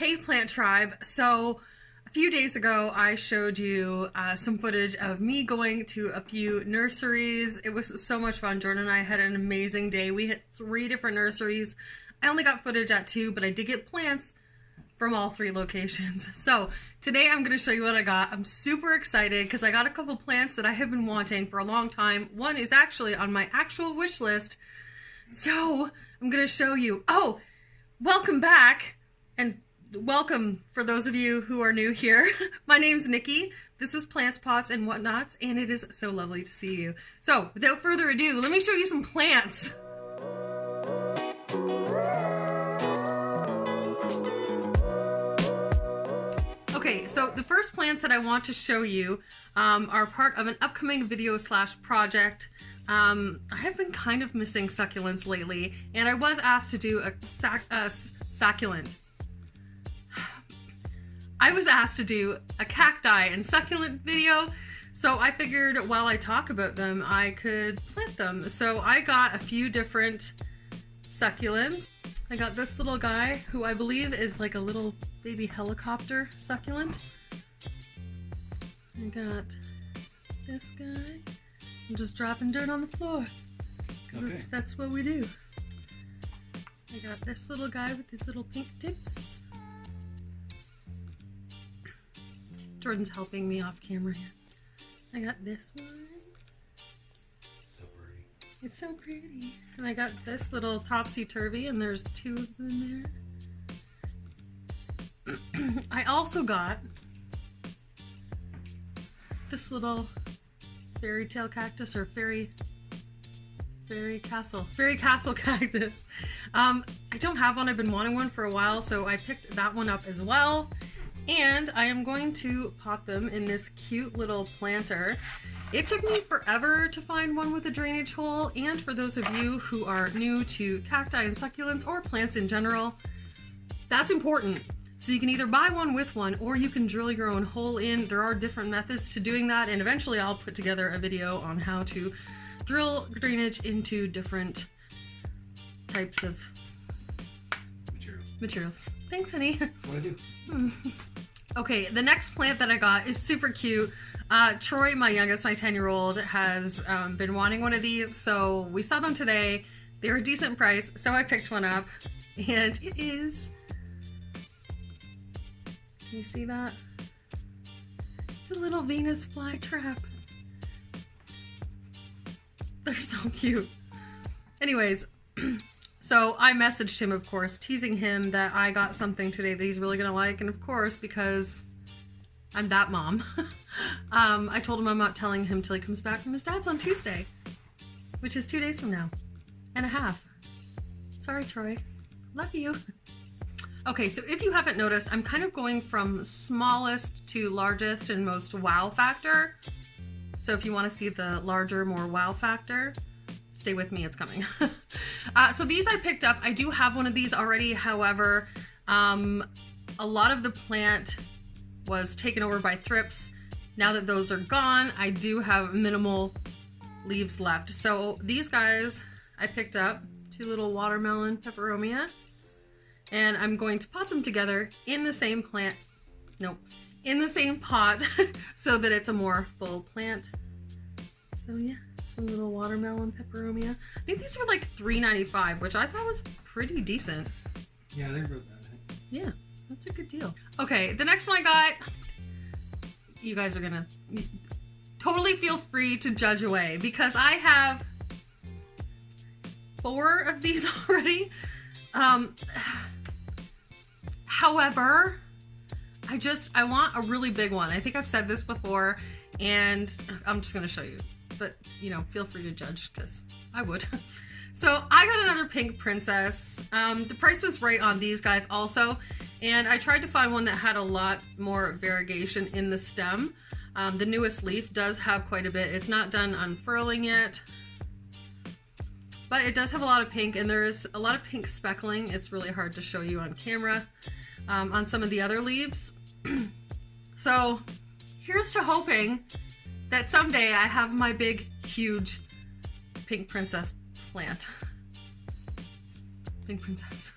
Hey Plant Tribe, so a few days ago I showed you some footage of me going to a few nurseries. It was so much fun. Jordan and I had an amazing day. We hit 3 different nurseries. I only got footage at 2, but I did get plants from all 3 locations. So today I'm going to show you what I got. I'm super excited because I got a couple plants that I have been wanting for a long time. One is actually on my actual wish list. So I'm going to show you. Oh, welcome back. And welcome for those of you who are new here. My name's Nikki. This is Plants, Pots, and Whatnots, and it is so lovely to see you. So without further ado, let me show you some plants. Okay, so the first plants that I want to show you are part of an upcoming video / project. I have been kind of missing succulents lately, and I was asked to do a succulent. I was asked to do a cacti and succulent video, so I figured while I talk about them, I could plant them. So I got a few different succulents. I got this little guy, who I believe is like a little baby helicopter succulent. I got this guy. I'm just dropping dirt on the floor, because that's what we do. I got this little guy with these little pink tips. Jordan's helping me off camera here. I got this one. So pretty. It's so pretty. And I got this little topsy-turvy, and there's 2 of them in there. I also got this little fairy tale cactus, or fairy castle cactus. I don't have one. I've been wanting one for a while, so I picked that one up as well. And I am going to pot them in this cute little planter. It took me forever to find one with a drainage hole, and for those of you who are new to cacti and succulents or plants in general, that's important. So you can either buy one with one, or you can drill your own hole in. There are different methods to doing that, and eventually I'll put together a video on how to drill drainage into different types of materials. Thanks, honey. What I do? Okay, the next plant that I got is super cute. Troy, my youngest, my 10-year-old, has been wanting one of these, so we saw them today. They were a decent price, so I picked one up, and it is... Can you see that? It's a little Venus flytrap. They're so cute. Anyways, so I messaged him, of course, teasing him that I got something today that he's really gonna like, and of course, because I'm that mom, I told him I'm not telling him till he comes back from his dad's on Tuesday, which is 2 days from now and a half. Sorry, Troy. Love you. Okay, so if you haven't noticed, I'm kind of going from smallest to largest and most wow factor. So if you want to see the larger, more wow factor, stay with me, it's coming. So these I picked up. I do have one of these already. However, a lot of the plant was taken over by thrips. Now that those are gone, I do have minimal leaves left. So these guys I picked up, 2 little watermelon peperomia, and I'm going to pot them together in the same plant. Nope, in the same pot so that it's a more full plant. So yeah. Some little watermelon peperomia. I think these were like $3.95, which I thought was pretty decent. Yeah, they wrote that. Yeah, that's a good deal. Okay, the next one I got, you guys are gonna totally feel free to judge away, because I have 4 of these already. However, I want a really big one. I think I've said this before, and I'm just gonna show you. But, you know, feel free to judge, because I would. So I got another pink princess. The price was right on these guys also, and I tried to find one that had a lot more variegation in the stem. The newest leaf does have quite a bit. It's not done unfurling yet, but it does have a lot of pink, and there is a lot of pink speckling. It's really hard to show you on camera on some of the other leaves. So here's to hoping that someday I have my big, huge pink princess plant. Pink princess.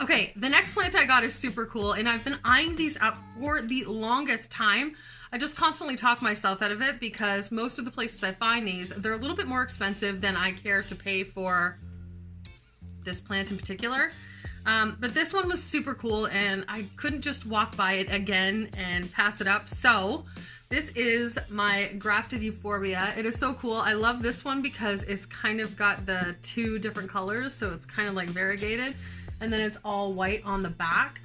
Okay, the next plant I got is super cool, and I've been eyeing these up for the longest time. I just constantly talk myself out of it because most of the places I find these, they're a little bit more expensive than I care to pay for this plant in particular. But this one was super cool, and I couldn't just walk by it again and pass it up. So this is my grafted euphorbia. It is so cool. I love this one because it's kind of got the two different colors, so it's kind of like variegated. And then it's all white on the back.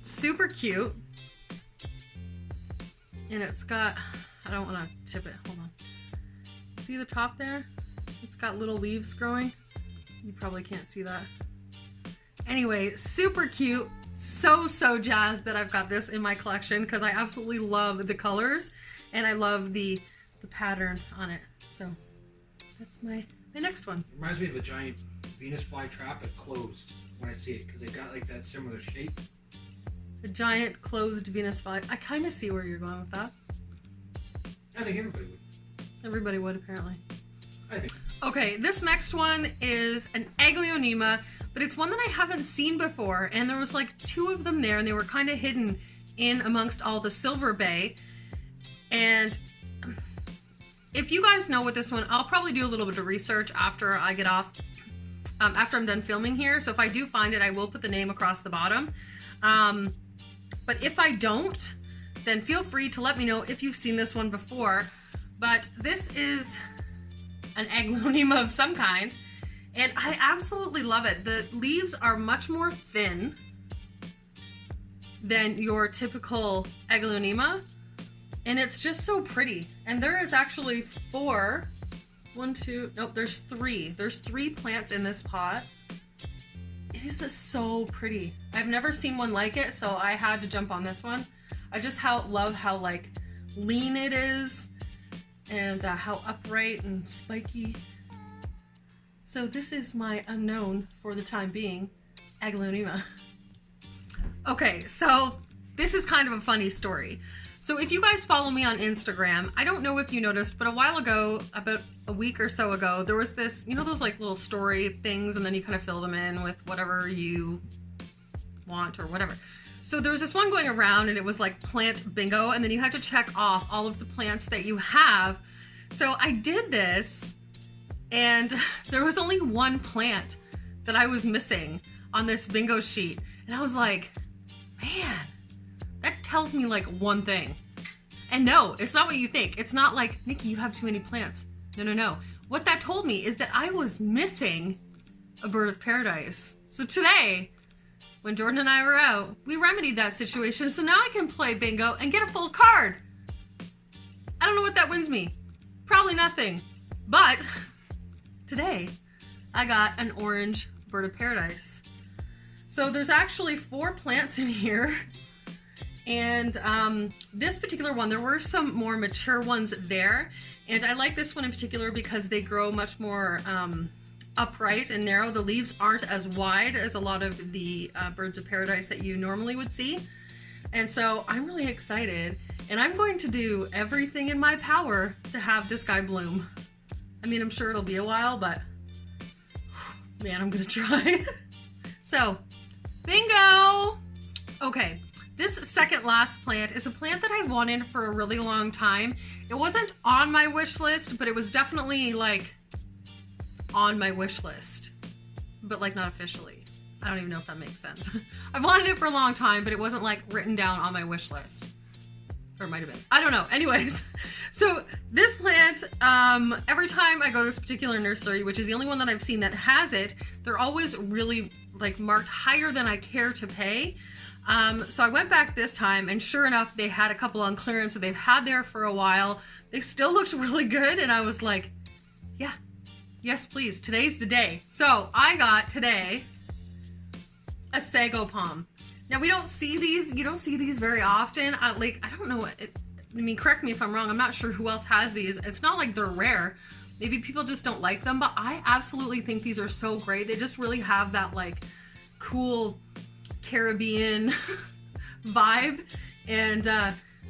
Super cute. And it's got, I don't want to tip it, hold on. See the top there? It's got little leaves growing. You probably can't see that. Anyway, super cute. So jazzed that I've got this in my collection because I absolutely love the colors and I love the pattern on it. So that's my next one. It reminds me of a giant Venus flytrap but closed when I see it because they got like that similar shape. The giant closed Venus fly. I kind of see where you're going with that. I think everybody would. Everybody would, apparently. I think. Okay, this next one is an Aglaonema, but it's one that I haven't seen before, and there was like two of them there, and they were kind of hidden in amongst all the silver bay. And if you guys know what this one, I'll probably do a little bit of research after I get off, after I'm done filming here. So if I do find it, I will put the name across the bottom. But if I don't, then feel free to let me know if you've seen this one before. But this is an Aglaonema of some kind, and I absolutely love it. The leaves are much more thin than your typical Aglaonema, and it's just so pretty. And there is actually there's three. There's 3 plants in this pot. It is just so pretty. I've never seen one like it, so I had to jump on this one. I just love how like lean it is and how upright and spiky. So this is my unknown for the time being, Aglaonema. Okay, so this is kind of a funny story. So if you guys follow me on Instagram, I don't know if you noticed, but a while ago, about a week or so ago, there was this, you know those like little story things, and then you kind of fill them in with whatever you want or whatever. So there was this one going around, and it was like plant bingo, and then you had to check off all of the plants that you have. So I did this, and there was only one plant that I was missing on this bingo sheet. And I was like, man, that tells me like one thing. And no, it's not what you think. It's not like, Nikki, you have too many plants. No. What that told me is that I was missing a bird of paradise. So today, when Jordan and I were out, we remedied that situation. So now I can play bingo and get a full card. I don't know what that wins me. Probably nothing. But today, I got an orange bird of paradise. So there's actually 4 plants in here. And this particular one, there were some more mature ones there. And I like this one in particular because they grow much more upright and narrow. The leaves aren't as wide as a lot of the birds of paradise that you normally would see. And so I'm really excited. And I'm going to do everything in my power to have this guy bloom. I mean, I'm sure it'll be a while, but man, I'm gonna try. So, bingo! Okay. This second last plant is a plant that I've wanted for a really long time. It wasn't on my wish list, but it was definitely like on my wish list, but like not officially. I don't even know if that makes sense. I've wanted it for a long time, but it wasn't like written down on my wish list. Or it might have been. I don't know. Anyways, so this plant, every time I go to this particular nursery, which is the only one that I've seen that has it, they're always really like marked higher than I care to pay. So I went back this time, and sure enough, they had a couple on clearance that they've had there for a while. They still looked really good, and I was like, yeah, yes, please, today's the day. So I got today a sago palm. Now we don't see these, you don't see these very often. I don't know what, I mean, correct me if I'm wrong, I'm not sure who else has these. It's not like they're rare. Maybe people just don't like them, but I absolutely think these are so great. They just really have that like cool Caribbean vibe. And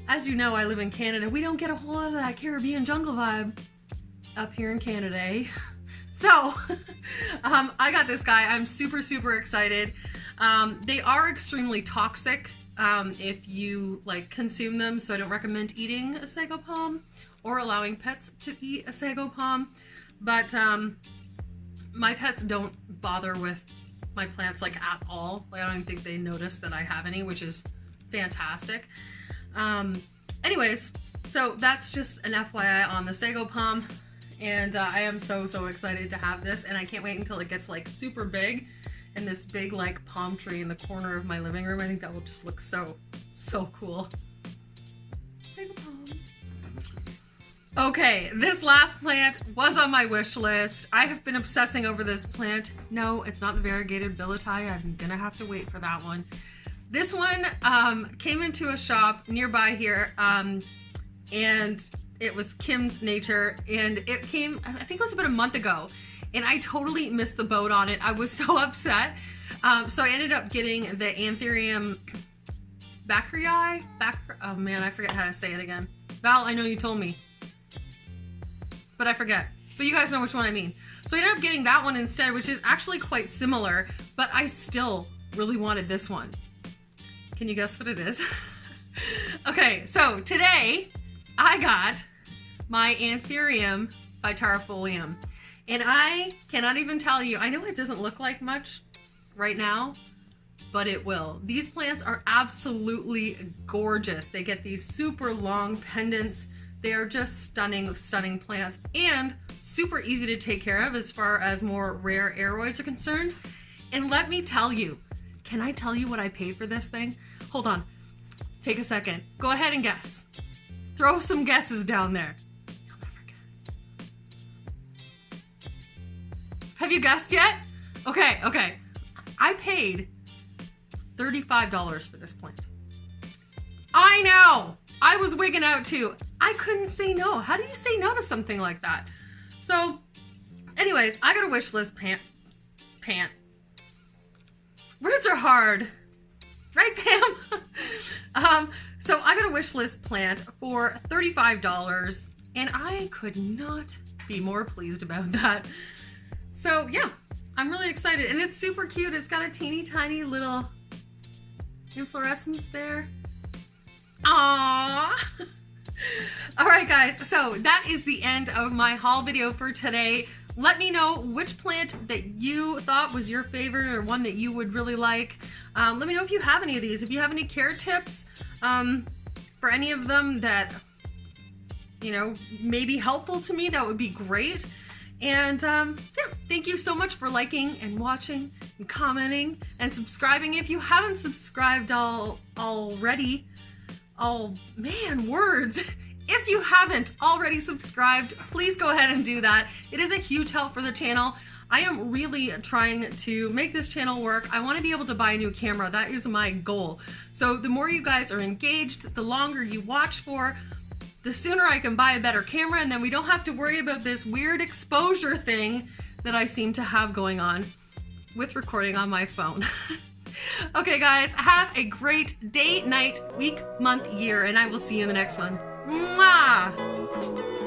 as you know, I live in Canada. We don't get a whole lot of that Caribbean jungle vibe up here in Canada, eh? So I got this guy. I'm super excited. They are extremely toxic if you like consume them, so I don't recommend eating a sago palm or allowing pets to eat a sago palm. But my pets don't bother with my plants like at all. Like, I don't even think they notice that I have any, which is fantastic. Anyways, so that's just an FYI on the sago palm, and I am so excited to have this, and I can't wait until it gets like super big and this big like palm tree in the corner of my living room. I think that will just look so cool. Sago palm. Okay, this last plant was on my wish list. I have been obsessing over this plant. No, it's not the variegated billet. I'm gonna have to wait for that one. This one came into a shop nearby here, and it was Kim's Nature, and it came, I think it was about a month ago, and I totally missed the boat on it. I was so upset. So I ended up getting the Anthurium Bacrii. Oh man, I forget how to say it again. Val, I know you told me, but I forget. But you guys know which one I mean. So I ended up getting that one instead, which is actually quite similar, but I still really wanted this one. Can you guess what it is? Okay, so today I got my Anthurium bitarifolium, and I cannot even tell you, I know it doesn't look like much right now, but it will. These plants are absolutely gorgeous. They get these super long pendants. They are just stunning plants, and super easy to take care of as far as more rare aeroids are concerned. And let me tell you, can I tell you what I paid for this thing? Hold on, take a second. Go ahead and guess. Throw some guesses down there. You'll never guess. Have you guessed yet? Okay. I paid $35 for this plant. I know, I was wigging out too. I couldn't say no. How do you say no to something like that? So anyways, I got a wish list pant. Words are hard. Right, Pam? So I got a wish list plant for $35, and I could not be more pleased about that. So yeah, I'm really excited, and it's super cute. It's got a teeny tiny little inflorescence there. Aww. All right, guys, so that is the end of my haul video for today. Let me know which plant that you thought was your favorite or one that you would really like. Let me know if you have any of these. If you have any care tips for any of them that, you know, may be helpful to me, that would be great. And yeah, thank you so much for liking and watching and commenting and subscribing. If you haven't subscribed already, oh man, words. If you haven't already subscribed, please go ahead and do that. It is a huge help for the channel. I am really trying to make this channel work. I want to be able to buy a new camera. That is my goal. So the more you guys are engaged, the longer you watch for, the sooner I can buy a better camera, and then we don't have to worry about this weird exposure thing that I seem to have going on with recording on my phone. Okay guys, have a great day, night, week, month, year, and I will see you in the next one. Mwah!